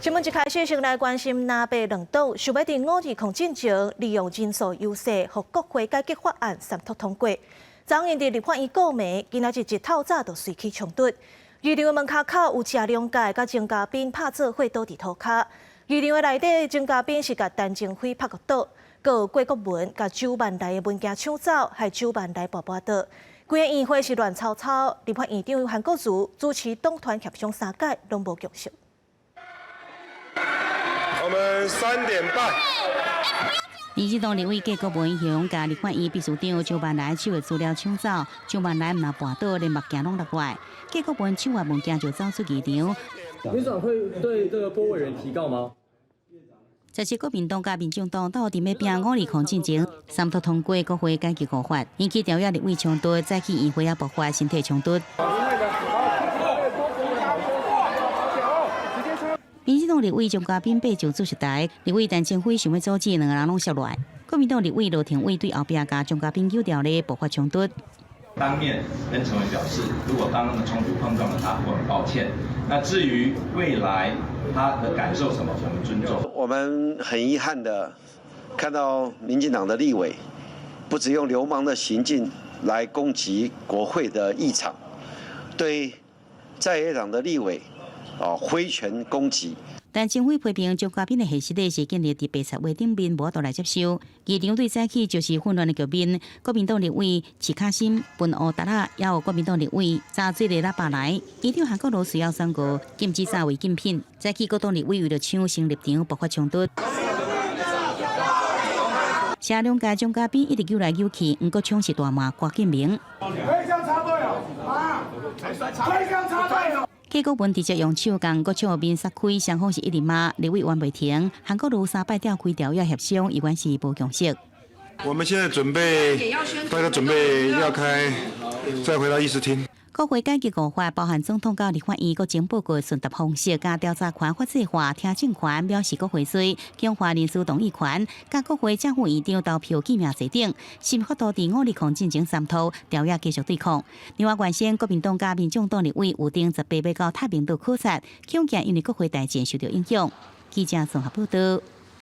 新闻一开始，先来关心南北两党想要伫5日抗战前，利用人数优势，互国会改革法案三读通过。昨因伫立法院告明，今仔日一透早就随起冲突。议场的门口口有车辆界甲郑嘉宾拍做伙倒伫涂骹。议场的内底，郑嘉宾是甲陈静辉拍个倒，佮郭国文甲9万来的物件抢走，害9万来跋倒。规个宴会是乱吵吵，立法院长韩国瑜主持党团协商3届，拢无共识。我们3点半。民进党立委郭国文向甲立法院秘书长9万来手的资料抢走，9万来唔拿跋倒，连目镜拢落来。郭国文抢完物件就走出议场。院长会对这个郭委员提告吗？这是国民党甲民进党到底要拼5日抗战前三读通过国会改革国法，引起朝野立委冲突，再起议会也爆发身体冲突。民进党立委钟嘉宾爬上主席台，立委陈清辉想要阻止，2个人拢摔落来。国民党立委罗廷伟对后壁甲钟嘉宾揪掉咧，爆发冲突。当面跟陈伟表示，如果刚刚的冲突碰撞了他，我很抱歉。那至于未来他的感受什么，我们尊重。我们很遗憾的看到民进党的立委不只用流氓的行径来攻击国会的议场，对在野党的立委挥拳攻击。但政府批评钟嘉宾的下室的是建立伫白菜画顶面，无法度来接受。议场对早起就是混乱的局面，国民党立委齐卡心、分乌达拉，也有国民党立委查水的喇叭来。议场韩国瑜需要宣告禁止炸违禁品，早起国党立委为了抢先立场爆发冲突。车辆界钟嘉宾一直扭来扭去，不过抢是大骂郭敬明。郭国文直接用手将国枪面撒开，双方是一直骂，立委玩袂停。韩国瑜3摆调开调也协商，依然是无共识。我们现在大家准备要开，再回到议事厅。国会改革国法包含总统到立法院各情报告顺达方式，加调查权法制化、听证权、藐视国会税、强化人事动议权，加国会正副院长投票记名制等，新法度伫5日抗战前三读，调也继续对抗。另外，原先国民党加民众党立委有定18要到太平岛考察，恐惊因为国会大战受到影响。记者综合报道。